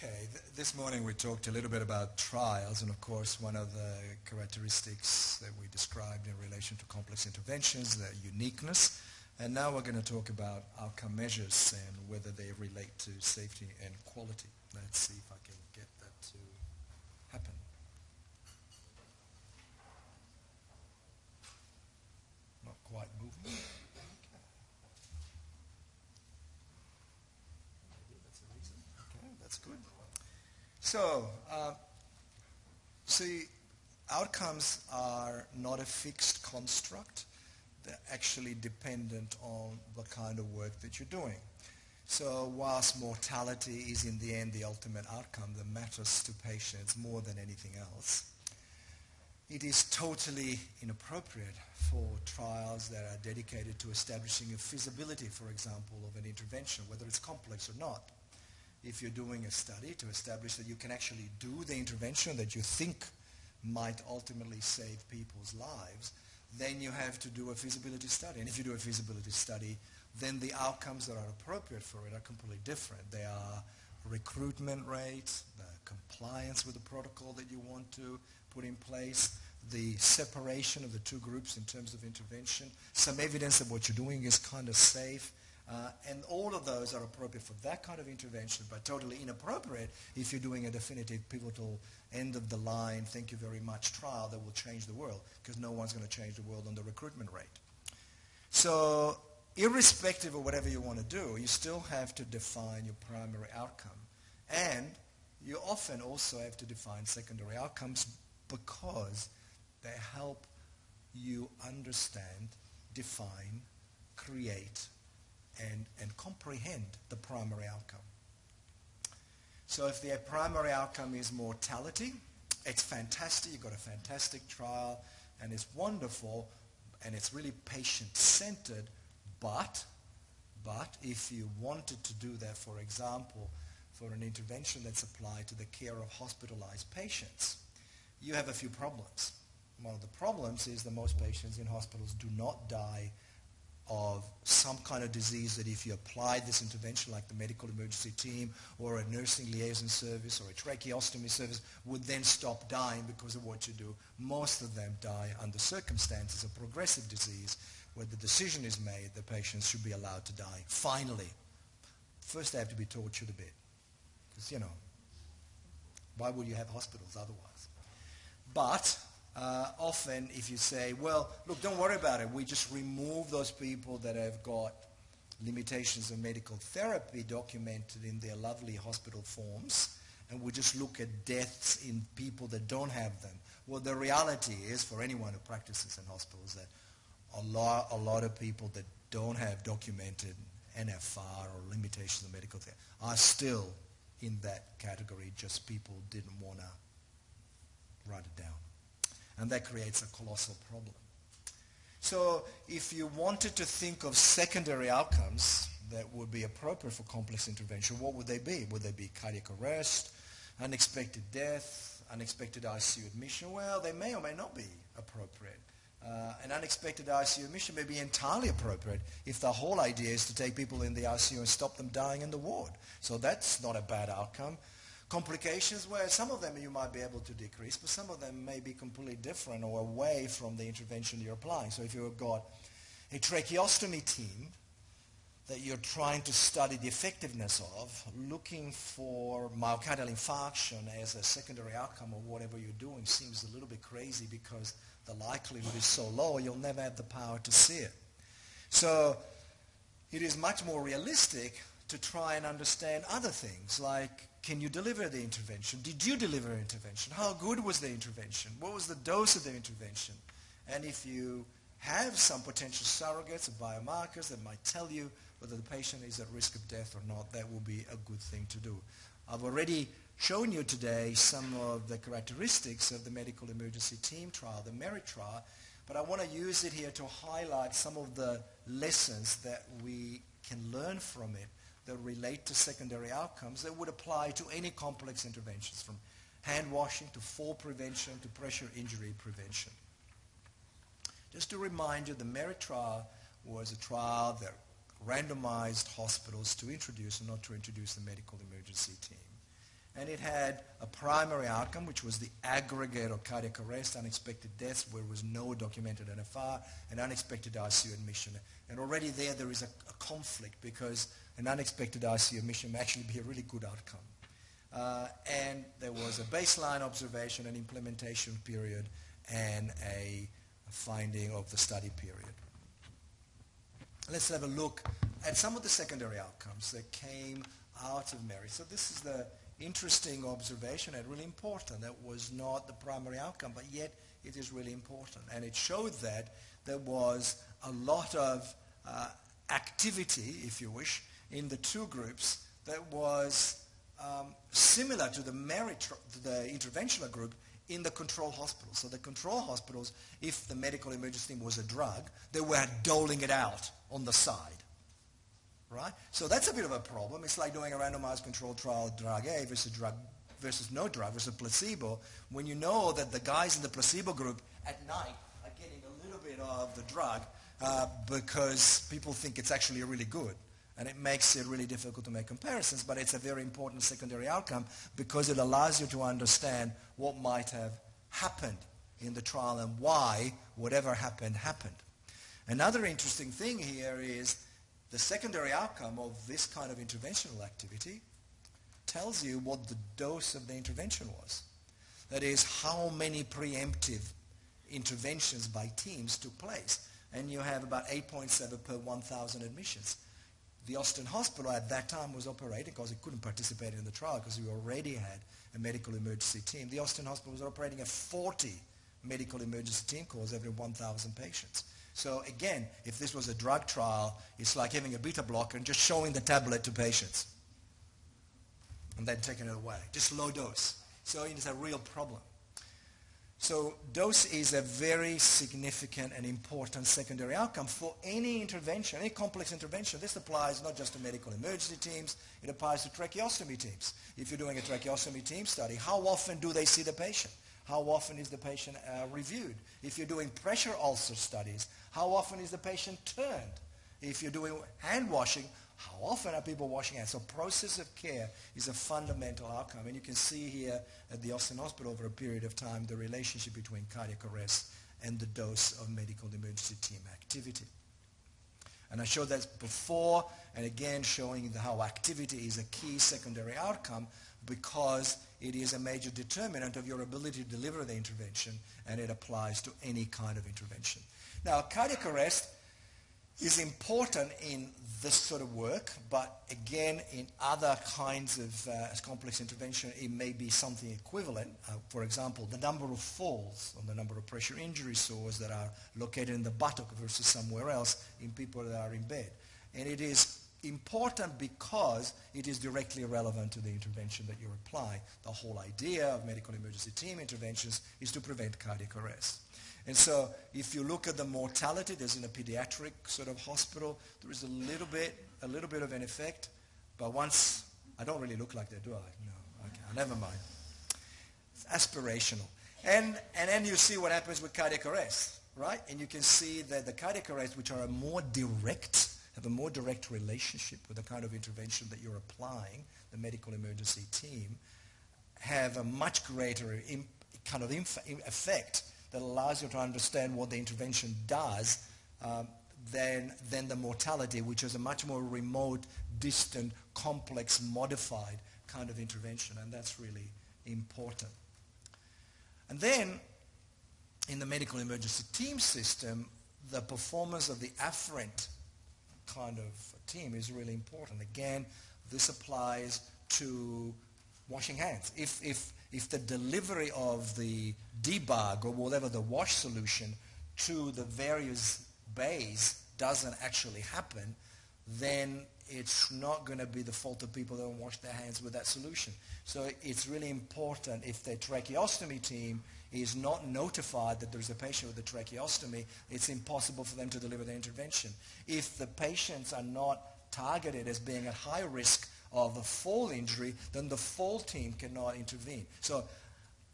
Okay, this morning we talked a little bit about trials, and of course one of the characteristics that we described in relation to complex interventions, their uniqueness. And now we're going to talk about outcome measures and whether they relate to safety and quality. Let's see if I can get that to happen. Not quite moving. Okay. Maybe that's a reason. Okay, that's good. So, see, outcomes are not a fixed construct. They're actually dependent on the kind of work that you're doing. So whilst mortality is in the end the ultimate outcome that matters to patients more than anything else, it is totally inappropriate for trials that are dedicated to establishing a feasibility, for example, of an intervention, whether it's complex or not. If you're doing a study to establish that you can actually do the intervention that you think might ultimately save people's lives, then you have to do a feasibility study. And if you do a feasibility study, then the outcomes that are appropriate for it are completely different. They are recruitment rates, the compliance with the protocol that you want to put in place, the separation of the two groups in terms of intervention, some evidence that what you're doing is kind of safe, and all of those are appropriate for that kind of intervention, but totally inappropriate if you're doing a definitive, pivotal, end-of-the-line, thank you very much trial that will change the world, because no one's going to change the world on the recruitment rate. So irrespective of whatever you want to do, you still have to define your primary outcome. And you often also have to define secondary outcomes because they help you understand, define, create, and comprehend the primary outcome. So if the primary outcome is mortality, it's fantastic, you've got a fantastic trial, and it's wonderful, and it's really patient-centered, but if you wanted to do that, for example, for an intervention that's applied to the care of hospitalized patients, you have a few problems. One of the problems is that most patients in hospitals do not die of some kind of disease that if you apply this intervention like the medical emergency team or a nursing liaison service or a tracheostomy service would then stop dying because of what you do. Most of them die under circumstances of progressive disease where the decision is made that patients should be allowed to die. Finally, first they have to be tortured a bit because, why would you have hospitals otherwise? But often if you say, well, look, don't worry about it. We just remove those people that have got limitations of medical therapy documented in their lovely hospital forms, and we just look at deaths in people that don't have them. Well, the reality is, for anyone who practices in hospitals, that a lot of people that don't have documented NFR or limitations of medical therapy are still in that category, just people didn't want to write it down. And that creates a colossal problem. So if you wanted to think of secondary outcomes that would be appropriate for complex intervention, what would they be? Would they be cardiac arrest, unexpected death, unexpected ICU admission? Well, they may or may not be appropriate. An unexpected ICU admission may be entirely appropriate if the whole idea is to take people in the ICU and stop them dying in the ward. So that's not a bad outcome. Complications, where some of them you might be able to decrease, but some of them may be completely different or away from the intervention you're applying. So if you've got a tracheostomy team that you're trying to study the effectiveness of, looking for myocardial infarction as a secondary outcome of whatever you're doing seems a little bit crazy because the likelihood is so low you'll never have the power to see it. So it is much more realistic to try and understand other things like, can you deliver the intervention? Did you deliver an intervention? How good was the intervention? What was the dose of the intervention? And if you have some potential surrogates or biomarkers that might tell you whether the patient is at risk of death or not, that will be a good thing to do. I've already shown you today some of the characteristics of the medical emergency team trial, the MERIT trial, but I want to use it here to highlight some of the lessons that we can learn from it that relate to secondary outcomes that would apply to any complex interventions, from hand washing to fall prevention to pressure injury prevention. Just to remind you, the MERIT trial was a trial that randomized hospitals to introduce or not to introduce the medical emergency team. And it had a primary outcome, which was the aggregate of cardiac arrest, unexpected deaths, where there was no documented NFR, and unexpected ICU admission. And already there is a conflict, because an unexpected ICU admission may actually be a really good outcome. And there was a baseline observation, an implementation period, and a finding of the study period. Let's have a look at some of the secondary outcomes that came out of Mary. So this is the interesting observation and really important. That was not the primary outcome, but yet it is really important. And it showed that there was a lot of activity, if you wish, in the two groups that was similar to the interventional group in the control hospitals. So the control hospitals, if the medical emergency team was a drug, they were doling it out on the side. Right? So that's a bit of a problem. It's like doing a randomized controlled trial, drug A versus no drug versus placebo, when you know that the guys in the placebo group at night are getting a little bit of the drug because people think it's actually really good. And it makes it really difficult to make comparisons, but it's a very important secondary outcome because it allows you to understand what might have happened in the trial and why whatever happened, happened. Another interesting thing here is the secondary outcome of this kind of interventional activity tells you what the dose of the intervention was. That is, how many preemptive interventions by teams took place. And you have about 8.7 per 1,000 admissions. The Austin Hospital at that time was operating, because it couldn't participate in the trial because we already had a medical emergency team. The Austin Hospital was operating at 40 medical emergency team calls every 1,000 patients. So again, if this was a drug trial, it's like having a beta blocker and just showing the tablet to patients and then taking it away. Just low dose. So it's a real problem. So dose is a very significant and important secondary outcome for any intervention, any complex intervention. This applies not just to medical emergency teams, it applies to tracheostomy teams. If you're doing a tracheostomy team study, how often do they see the patient? How often is the patient reviewed? If you're doing pressure ulcer studies, how often is the patient turned? If you're doing hand washing, how often are people washing hands? So process of care is a fundamental outcome. And you can see here at the Austin Hospital over a period of time the relationship between cardiac arrest and the dose of medical emergency team activity. And I showed that before, and again showing how activity is a key secondary outcome because it is a major determinant of your ability to deliver the intervention, and it applies to any kind of intervention. Now, cardiac arrest is important in this sort of work, but again, in other kinds of complex intervention, it may be something equivalent. For example, the number of falls or the number of pressure injury sores that are located in the buttock versus somewhere else in people that are in bed. And it is important because it is directly relevant to the intervention that you're applying. The whole idea of medical emergency team interventions is to prevent cardiac arrest. And so if you look at the mortality, there's in a pediatric sort of hospital, there is a little bit of an effect, but once, I don't really look like that, do I? No, okay, never mind. It's aspirational. And then you see what happens with cardiac arrest, right? And you can see that the cardiac arrest, which are more direct, have a more direct relationship with the kind of intervention that you're applying, the medical emergency team, have a much greater effect that allows you to understand what the intervention does than the mortality, which is a much more remote, distant, complex, modified kind of intervention, and that's really important. And then, in the medical emergency team system, the performance of the afferent kind of team is really important. Again, this applies to washing hands. If the delivery of the debug or whatever the wash solution to the various bays doesn't actually happen, then it's not going to be the fault of people that don't wash their hands with that solution. So it's really important if the tracheostomy team is not notified that there's a patient with a tracheostomy, it's impossible for them to deliver the intervention. If the patients are not targeted as being at high risk of a fall injury, then the fall team cannot intervene. So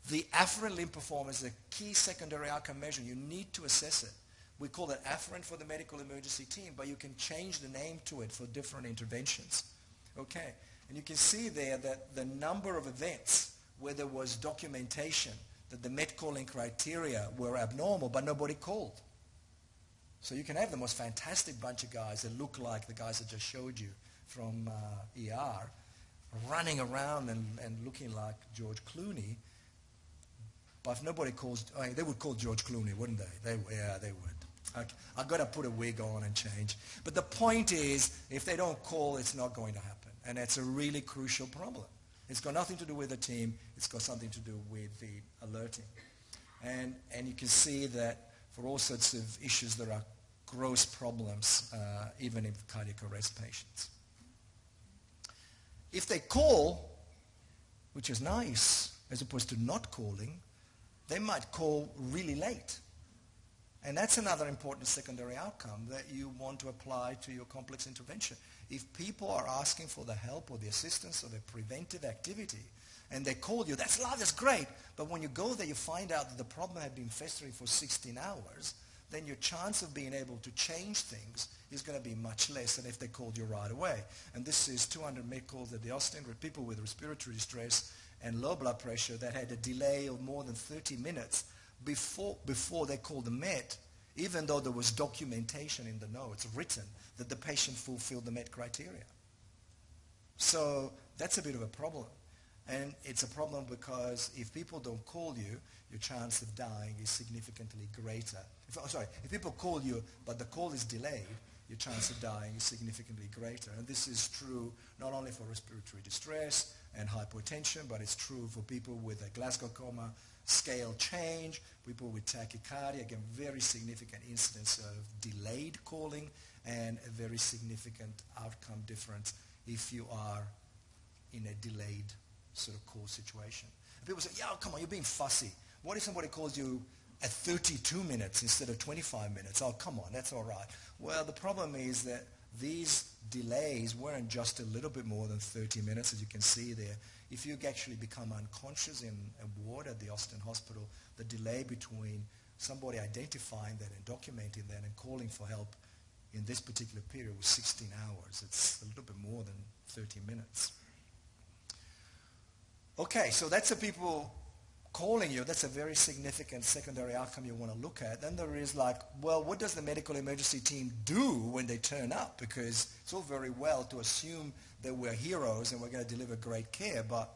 the afferent limb performance is a key secondary outcome measure. You need to assess it. We call it afferent for the medical emergency team, but you can change the name to it for different interventions. Okay. And you can see there that the number of events where there was documentation that the Met calling criteria were abnormal, but nobody called. So you can have the most fantastic bunch of guys that look like the guys I just showed you from ER, running around and looking like George Clooney, but if nobody calls, they would call George Clooney, wouldn't they? Yeah, they would. I've got to put a wig on and change. But the point is, if they don't call, it's not going to happen. And that's a really crucial problem. It's got nothing to do with the team. It's got something to do with the alerting. And you can see that for all sorts of issues, there are gross problems, even in cardiac arrest patients. If they call, which is nice, as opposed to not calling, they might call really late. And that's another important secondary outcome that you want to apply to your complex intervention. If people are asking for the help or the assistance or the preventive activity, and they call you, that's great. But when you go there, you find out that the problem had been festering for 16 hours, then your chance of being able to change things is going to be much less than if they called you right away. And this is 200 Met calls at the Austin with people with respiratory distress and low blood pressure that had a delay of more than 30 minutes before they called the Met, even though there was documentation in the notes written that the patient fulfilled the Met criteria. So that's a bit of a problem. And it's a problem because if people don't call you, your chance of dying is significantly greater. If people call you, but the call is delayed, your chance of dying is significantly greater. And this is true not only for respiratory distress and hypotension, but it's true for people with a Glasgow coma scale change, people with tachycardia, again, very significant incidence of delayed calling and a very significant outcome difference if you are in a delayed sort of call situation. And people say, yeah, come on, you're being fussy. What if somebody calls you at 32 minutes instead of 25 minutes? Oh, come on, that's all right. Well, the problem is that these delays weren't just a little bit more than 30 minutes, as you can see there. If you actually become unconscious in a ward at the Austin Hospital, the delay between somebody identifying that and documenting that and calling for help in this particular period was 16 hours. It's a little bit more than 30 minutes. Okay, so that's the people calling you. That's a very significant secondary outcome you want to look at. Then there is like, well, what does the medical emergency team do when they turn up? Because it's all very well to assume that we're heroes and we're going to deliver great care, but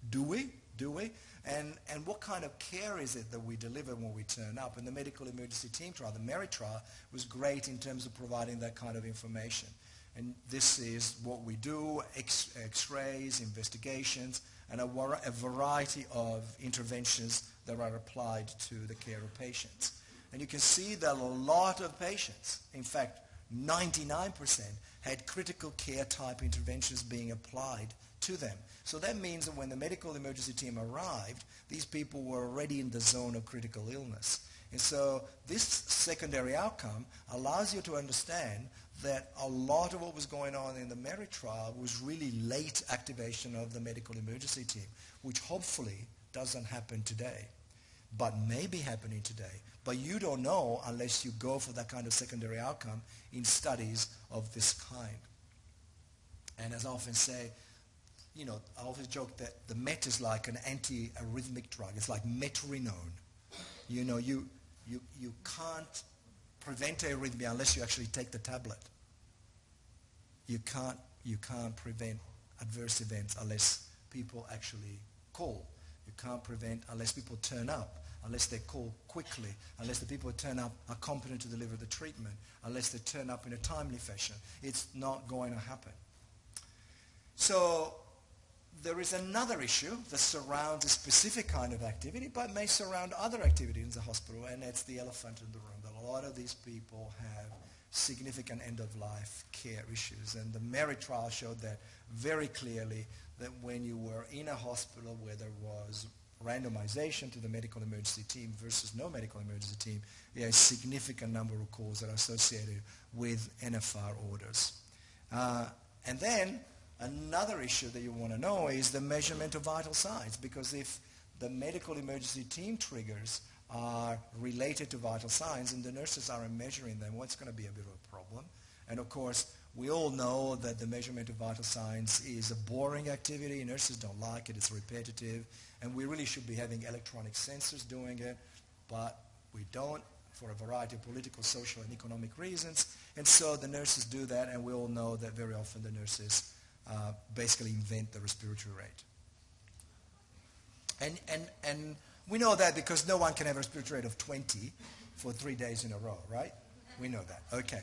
do we? Do we? And what kind of care is it that we deliver when we turn up? And the medical emergency team trial, the MERIT trial, was great in terms of providing that kind of information. And this is what we do, X-rays, investigations, and a variety of interventions that are applied to the care of patients. And you can see that a lot of patients, in fact, 99%, had critical care type interventions being applied to them. So that means that when the medical emergency team arrived, these people were already in the zone of critical illness. And so this secondary outcome allows you to understand that a lot of what was going on in the MERIT trial was really late activation of the medical emergency team, which hopefully doesn't happen today, but may be happening today. But you don't know unless you go for that kind of secondary outcome in studies of this kind. And as I often say, I always joke that the Met is like an anti-arrhythmic drug. It's like metronome. You can't prevent arrhythmia unless you actually take the tablet. You can't prevent adverse events unless people actually call. You can't prevent unless people turn up, unless they call quickly, unless the people who turn up are competent to deliver the treatment, unless they turn up in a timely fashion. It's not going to happen. So there is another issue that surrounds a specific kind of activity, but may surround other activities in the hospital, and that's the elephant in the room. That a lot of these people have significant end-of-life care issues. And the MERIT trial showed that very clearly, that when you were in a hospital where there was randomization to the medical emergency team versus no medical emergency team, there is a significant number of calls that are associated with NFR orders. And then another issue that you want to know is the measurement of vital signs, because if the medical emergency team triggers are related to vital signs and the nurses aren't measuring them, what's going to be a bit of a problem. And of course, We all know that the measurement of vital signs is a boring activity. Nurses don't like it. It's repetitive. And we really should be having electronic sensors doing it, but we don't for a variety of political, social, and economic reasons. And so the nurses do that, and we all know that very often the nurses basically invent the respiratory rate. And we know that because no one can have a respiratory rate of 20 for 3 days in a row, right? We know that. Okay.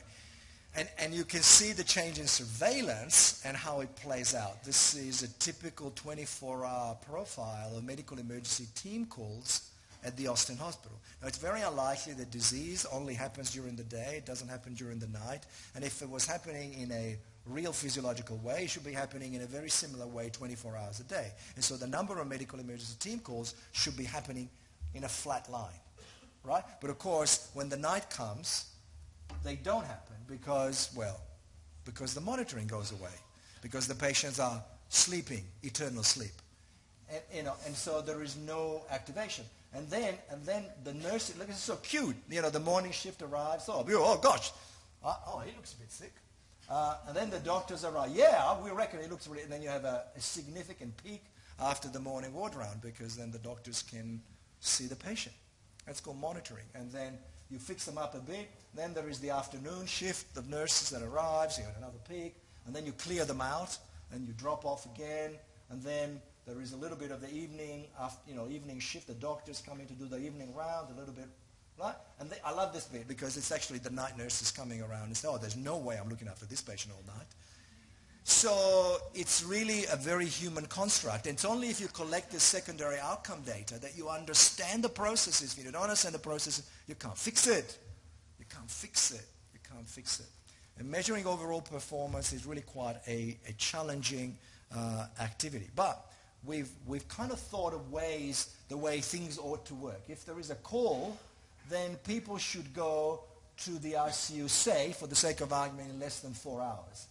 And you can see the change in surveillance and how it plays out. This is a typical 24-hour profile of medical emergency team calls at the Austin Hospital. Now, it's very unlikely that disease only happens during the day. It doesn't happen during the night. And if it was happening in a real physiological way, it should be happening in a very similar way 24 hours a day. And so the number of medical emergency team calls should be happening in a flat line, right? But of course, when the night comes, they don't happen because the monitoring goes away, because the patients are sleeping, eternal sleep. And so there is no activation. And then the nurse, look, it's so cute. The morning shift arrives. Oh gosh. He looks a bit sick. And then the doctors arrive. Yeah, we reckon he looks really, and then you have a significant peak after the morning ward round, because then the doctors can see the patient. That's called monitoring. And then you fix them up a bit. Then there is the afternoon shift of nurses that arrives. You have another peak. And then you clear them out, and you drop off again. And then there is a little bit of the evening, evening shift. The doctors coming to do the evening round, a little bit, right? And I love this bit because it's actually the night nurses coming around and say, there's no way I'm looking after this patient all night. So it's really a very human construct. And it's only if you collect the secondary outcome data that you understand the processes. If you don't understand the processes, you can't fix it. You can't fix it. You can't fix it. And measuring overall performance is really quite a challenging activity. But we've kind of thought of ways, the way things ought to work. If there is a call, then people should go to the ICU, say, for the sake of argument, in less than 4 hours.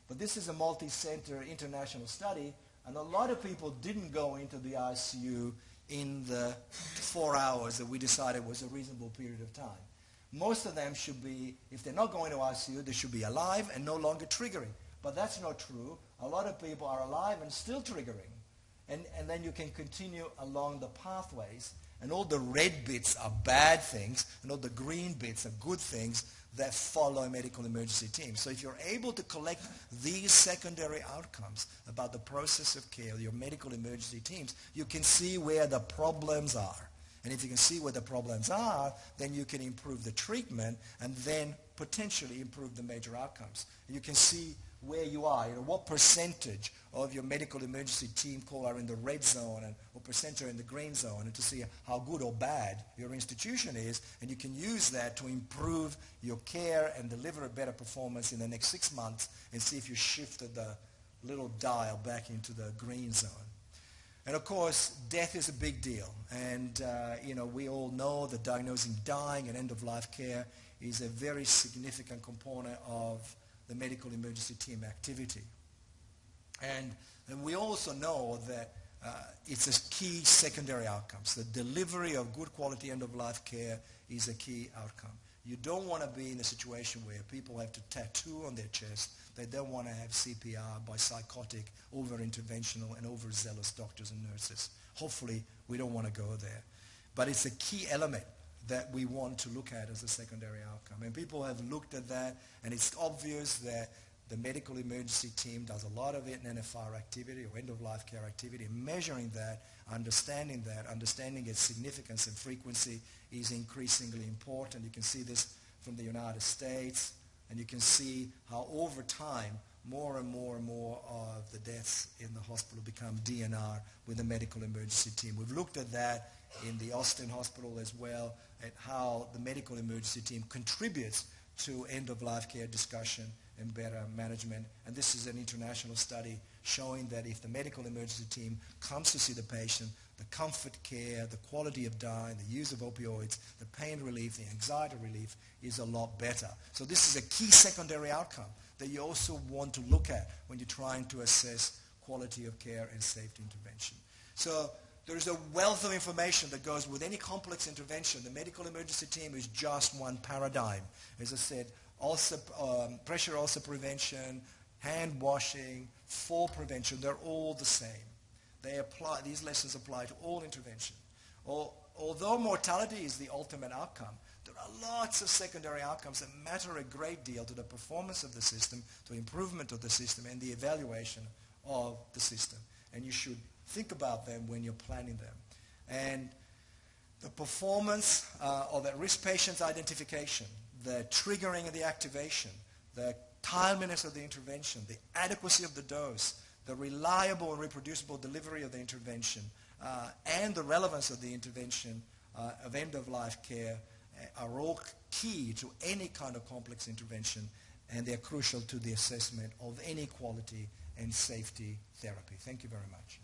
But this is a multi-center international study, and a lot of people didn't go into the ICU in the 4 hours that we decided was a reasonable period of time. Most of them should be, if they're not going to ICU, they should be alive and no longer triggering. But that's not true. A lot of people are alive and still triggering. And then you can continue along the pathways, and all the red bits are bad things, and all the green bits are good things that follow a medical emergency team. So if you're able to collect these secondary outcomes about the process of care, your medical emergency teams, you can see where the problems are. And if you can see where the problems are, then you can improve the treatment and then potentially improve the major outcomes. And you can see where you are, what percentage of your medical emergency team call are in the red zone and what percentage are in the green zone, and to see how good or bad your institution is, and you can use that to improve your care and deliver a better performance in the next 6 months, and see if you shifted the little dial back into the green zone. And of course, death is a big deal, and we all know that diagnosing dying and end-of-life care is a very significant component of the medical emergency team activity. And we also know that it's a key secondary outcomes. The delivery of good quality end-of-life care is a key outcome. You don't want to be in a situation where people have to tattoo on their chest. They don't want to have CPR by psychotic, over-interventional, and overzealous doctors and nurses. Hopefully, we don't want to go there. But it's a key element that we want to look at as a secondary outcome. And people have looked at that, and it's obvious that the medical emergency team does a lot of it in NFR activity or end-of-life care activity. Measuring that, understanding its significance and frequency is increasingly important. You can see this from the United States, and you can see how over time, more and more and more of the deaths in the hospital become DNR with the medical emergency team. We've looked at that in the Austin Hospital as well, at how the medical emergency team contributes to end-of-life care discussion and better management. And this is an international study showing that if the medical emergency team comes to see the patient, the comfort care, the quality of dying, the use of opioids, the pain relief, the anxiety relief is a lot better. So this is a key secondary outcome that you also want to look at when you're trying to assess quality of care and safe intervention. So there's a wealth of information that goes with any complex intervention. The medical emergency team is just one paradigm. As I said, pressure ulcer prevention, hand washing, fall prevention, they're all the same. These lessons apply to all intervention. Although mortality is the ultimate outcome, there are lots of secondary outcomes that matter a great deal to the performance of the system, to improvement of the system, and the evaluation of the system. And you should think about them when you're planning them. And the performance of at-risk patients identification, the triggering of the activation, the timeliness of the intervention, the adequacy of the dose, the reliable and reproducible delivery of the intervention, and the relevance of the intervention of end-of-life care are all key to any kind of complex intervention, and they're crucial to the assessment of any quality and safety therapy. Thank you very much.